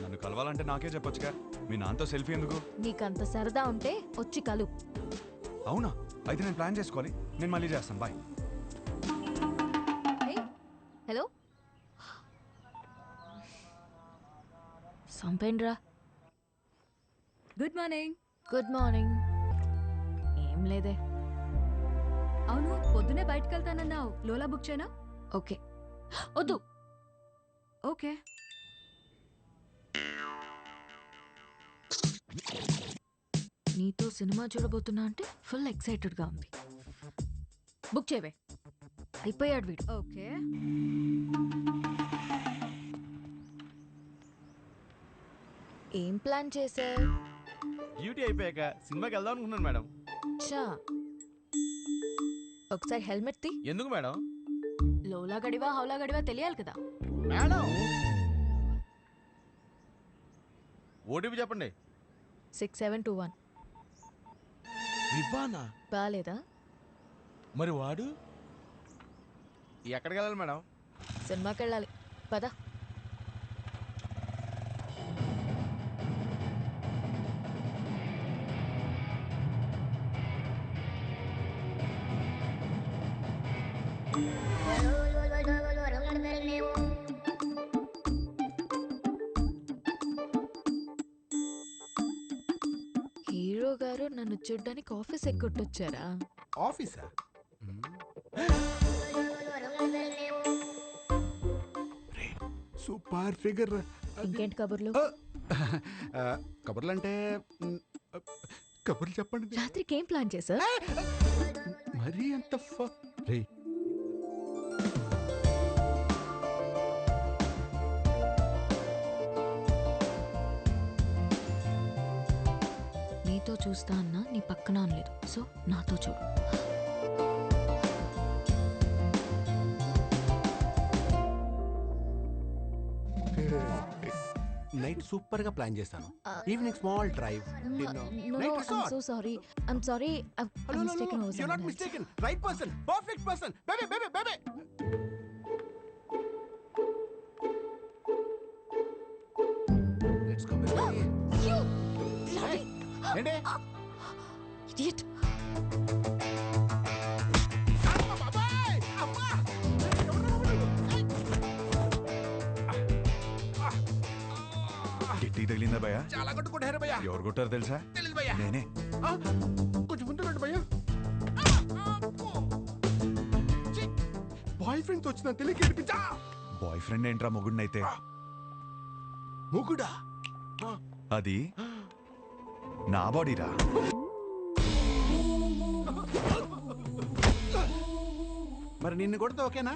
నన్ను కలవాలంటే నాకే చెప్పొచ్చుగా, మీ నాన్నతో సెల్ఫీ ఎందుకు? నీకంత సరదా ఉంటే వచ్చి కలు. అవునా? అయితే నేను ప్లాన్ చేసుకోవాలి. నేను మళ్ళీ చేస్తాను. బాయ్. హలో, సంపేండ్రా. Good morning. Good morning. ఏం లేదే. అవును, పొద్దునే బయటకు వెళ్తానన్నావు. లోలా బుక్ చేయనా? ఓకే. వద్దు. ఓకే. నీతో సినిమా చూడబోతున్నా అంటే ఫుల్ ఎక్సైటెడ్గా ఉంది. బుక్ చేయవే. అయిపోయాడు వీడు. ఓకే. ఏం ప్లాన్ చేశా? డ్యూటీ అయిపోయాక సినిమాకి వెళ్దాం అనుకున్నాను మేడం. చా, ఒకసారి హెల్మెట్ తీ. ఎందుకు మేడం? లోలా గడివా హౌలా గడివా తెలియాలి కదా. మేడం ఓటీపీ చెప్పండి. 6721. వివానా? బాలేదా? మరి వాడు ఎక్కడికి వెళ్ళాలి మేడం? సినిమాకి వెళ్ళాలి. పద. హీరో గారు నన్ను చూడ్డానికి ఆఫీస్ ఎక్కొట్టొచ్చారా? ఆఫీసా? Super figure. ఇంకేంటి కబుర్లు? కబుర్లు అంటే కబుర్లు చెప్పండి. రాత్రికి ఏం ప్లాన్ చేశా? మరీ అంత రే, నీతో చూస్తా అన్నా నీ పక్కన అనలేదు. సో నాతో చూడు. నైట్ సూపర్ గా ప్లాన్ చేశాను. Evening small drive. So sorry. I'm sorry. You're not mistaken. Right person. Perfect person. Baby, baby, baby. Let's go, baby. ఏంటి? Idiot. అమ్మ బాబాయ్! అమ్మ! గిట్టి తగిలిందా భయ్యా? చాలా కొట్టుకుంటారు భయ్యా. ఎవరు కొట్టారు తెలుసా? తెలీదు భయ్యా. నేనే. కొంచెం ముందు రండి భయ్యా. బాయ్ ఫ్రెండ్ వచ్చిన తెలియక ఏడిపించా. బాయ్ ఫ్రెండ్ ఏంట్రా మొగుడినైతే? మొగుడా? అది నా బాడీరా. మరి నిన్ను కొడితే ఓకేనా?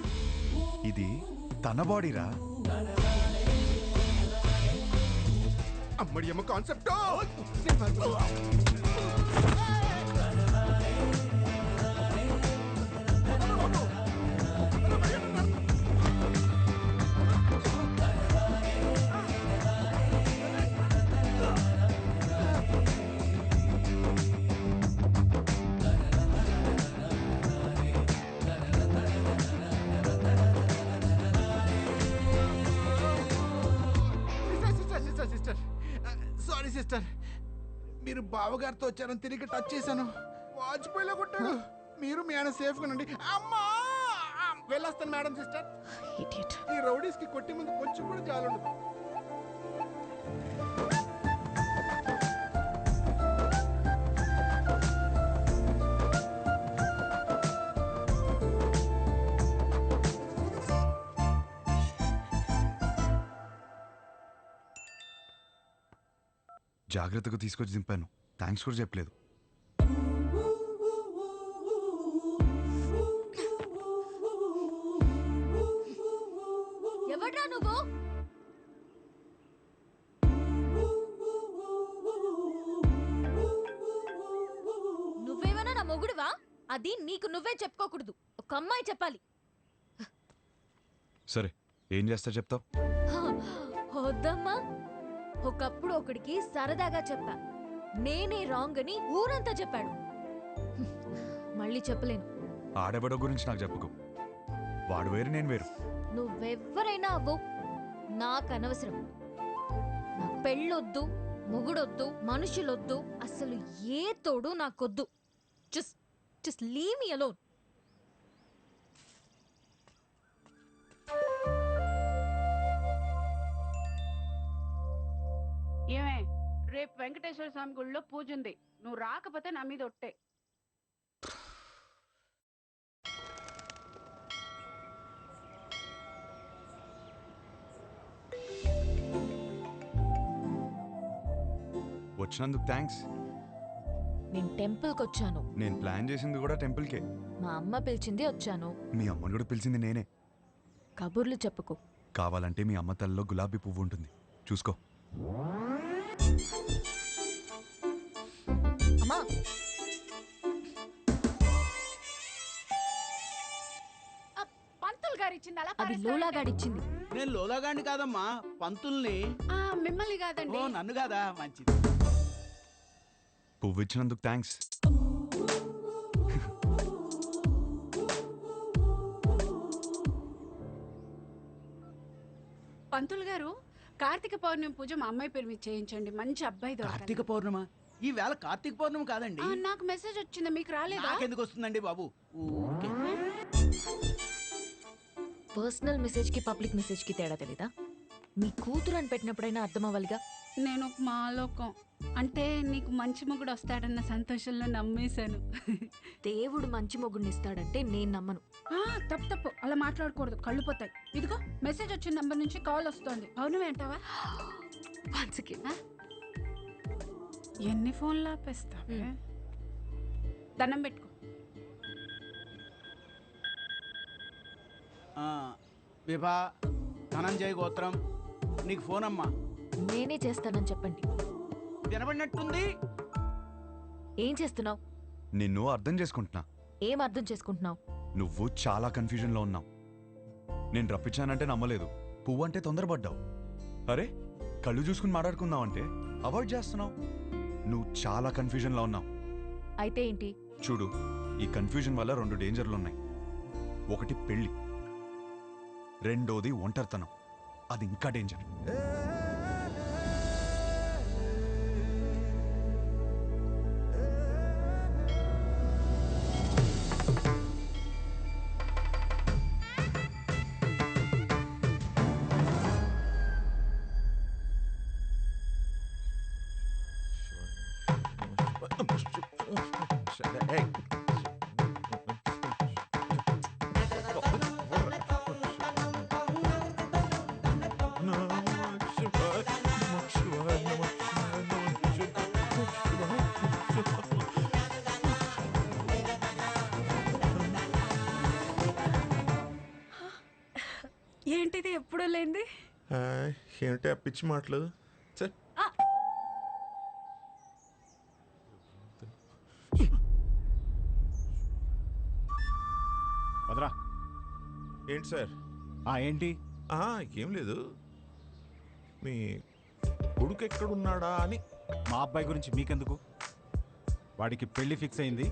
ఇది తన బాడీరా. అమ్మడి అమ్మ కాన్సెప్ట్. సారీ సిస్టర్, మీరు బావగారితో వచ్చారని తిరిగి టచ్ చేశాను. వాజ్పేయిలో కొట్టాడు. మీరు మీ ఆయన సేఫ్ గా ఉండండి. అమ్మా, వెళ్ళొస్తాను మేడం. Sister, Idiot. ఈ రౌడీస్ కి కొట్టి ముందు కొంచెం కూడా జాలుండదు. జాగ్రత్తగా తీసుకొచ్చి దింపాను. థ్యాంక్స్ కూడా చెప్పలేదు. ఎవడ్రా నువ్వు? నువ్వేమైనా నా మొగుడువా? అది నీకు నువ్వే చెప్పుకోకూడదు. ఒక అమ్మాయి చెప్పాలి. సరే, ఏం చేస్తా చెప్తావు? వద్దమ్మా. ఒకప్పుడు ఒకడికి సరదాగా చెప్పా, నేనే రాంగ్ అని ఊరంతా చెప్పాడు. మళ్ళీ చెప్పలేను. ఆడబడో గురించి నాకు చెప్పుకో. వాడు వేరు, నేను వేరు. నువ్వెవ్వరైనా అవ్వు, నాకు అనవసరం. నాకు పెళ్ళొద్దు, మొగుడొద్దు, మనుషులొద్దు, అసలు ఏ తోడు నాకొద్దు. Just leave me alone. ఏమే, రేపు వెంకటేశ్వర స్వామి గుడిలో పూజ ఉంది. నువ్వు రాకపోతే నా మీద ఒట్టే. వచ్చినందుకు థ్యాంక్స్. నేను టెంపుల్కి వచ్చాను. నేను ప్లాన్ చేసింది కూడా టెంపుల్కే. మా అమ్మ పిలిచింది వచ్చాను. మీ అమ్మని కూడా పిలిచింది నేనే. కబుర్లు చెప్పుకో. కావాలంటే మీ అమ్మ తల్లిలో గులాబీ పువ్వు ఉంటుంది, చూసుకో. అమ్మా, పంతులు గారు ఇచ్చింది అలా అది లోలా గాడిచ్చింది. నేను లోలాగాండి కాదమ్మా, పంతుల్ని. మిమ్మల్ని కాదండి. ఓ నన్ను కాదా, మంచిది. పువ్వు ఇచ్చినందుకు థ్యాంక్స్. పంతులు గారు, కార్తీక పౌర్ణమి పూజ మా అమ్మాయి పేరు మీద చేయించండి. మంచి అబ్బాయి దొరకాలి. కార్తీక పౌర్ణమ? ఈ వేళ కార్తీక పౌర్ణమి కాదండి. నాకు మెసేజ్ వచ్చింది, మీకు రాలేదా? నాకెందుకు వస్తుందండి బాబు? ఊరికే. పర్సనల్ మెసేజ్ కి పబ్లిక్ మెసేజ్ కి తేడా తెలీదా? మీ కూతురు అని పెట్టినప్పుడైనా అర్థం అవ్వాలిగా. నేను ఒక మాలోకం అంటే నీకు మంచి మొగుడు వస్తాడన్న సంతోషంలో నమ్మేశాను. దేవుడు మంచి మొగుడిని ఇస్తాడంటే నేను నమ్మను. తప్పు అలా మాట్లాడకూడదు, కళ్ళు పోతాయి. ఇదిగో మెసేజ్ వచ్చిన నంబర్ నుంచి కాల్ వస్తోంది. అవును అంటావా? ఎన్ని ఫోన్లు ఆపేస్తావే? దండం పెట్టుకో. విభా ధనంజయ గోత్రం, నీకు ఫోన్ అమ్మా. నేనే చేస్తానని చెప్పండి. వినబడినట్టుంది. ఏం చేస్తున్నావు? నిన్ను అర్థం చేసుకుంటున్నా. ఏం అర్థం చేసుకుంటున్నావు? నువ్వు చాలా కన్ఫ్యూజన్లో ఉన్నావు. నేను రప్పించానంటే నమ్మలేదు, పువ్వు అంటే తొందరపడ్డావు. అరే, కళ్ళు చూసుకుని మాట్లాడుకుందాం అంటే అవాయిడ్ చేస్తున్నావు. నువ్వు చాలా కన్ఫ్యూజన్లో ఉన్నావు. అయితే ఏంటి? చూడు, ఈ కన్ఫ్యూజన్ వల్ల 2 డేంజర్లు ఉన్నాయి. ఒకటి పెళ్ళి, రెండోది ఒంటరితనం. అది ఇంకా డేంజర్. ఏంటిది ఎప్పుడూ లేంది? ఏంటి ఆ పిచ్చి మాటలు? వదరా. ఏంటి సార్? ఏంటి? ఏం లేదు, మీ కొడుకు ఎక్కడున్నాడా అని. మా అబ్బాయి గురించి మీకెందుకు? వాడికి పెళ్లి ఫిక్స్ అయింది,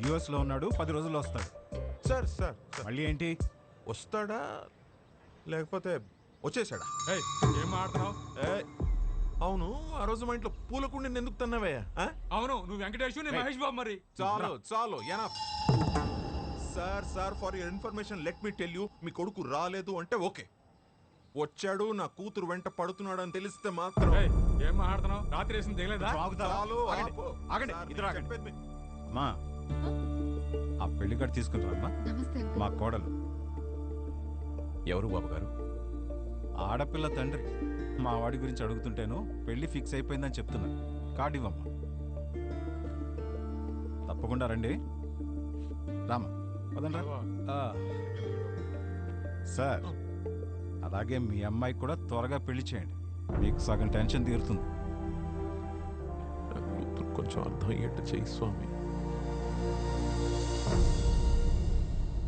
యుఎస్లో ఉన్నాడు, 10 రోజుల్లో వస్తాడు. సార్ సార్ మళ్ళీ ఏంటి? వస్తాడా లేకపోతే వచ్చేసాడా? ఏం మాట్లాడుతున్నావు? అవును, ఆ రోజు మా ఇంట్లో పూల కుండీని ఎందుకు తన్నావయ్యా? అవును, నువ్వు వెంకటేష్, నేను మహేష్ బాబు. మరి చాలు enough. Sir for your information let me tell you, మీ కొడుకు రాలేదు అంటే ఓకే, వచ్చాడు నా కూతురు వెంట పడుతున్నాడు అని తెలిస్తే మాత్రం. ఏం మాట్లాడుతున్నావు? రాత్రి వేసింది తెలియదా? అమ్మా, ఆ పెళ్లి కార్డు తీసుకుని రామ్మా. మా కోడలు. ఎవరు బాబు గారు? ఆడపిల్ల తండ్రి. మా వాడి గురించి అడుగుతుంటేను పెళ్లి ఫిక్స్ అయిపోయిందని చెప్తున్నా. కార్డు ఇవ్వమ్మా. తప్పకుండా రండి. రామా, పదండ్రా. సార్, అలాగే మీ అమ్మాయికి కూడా త్వరగా పెళ్లి చేయండి, మీకు సగం టెన్షన్ తీరుతుంది. కొంచెం అర్థం అయ్యేట్టు చెయ్యి స్వామి.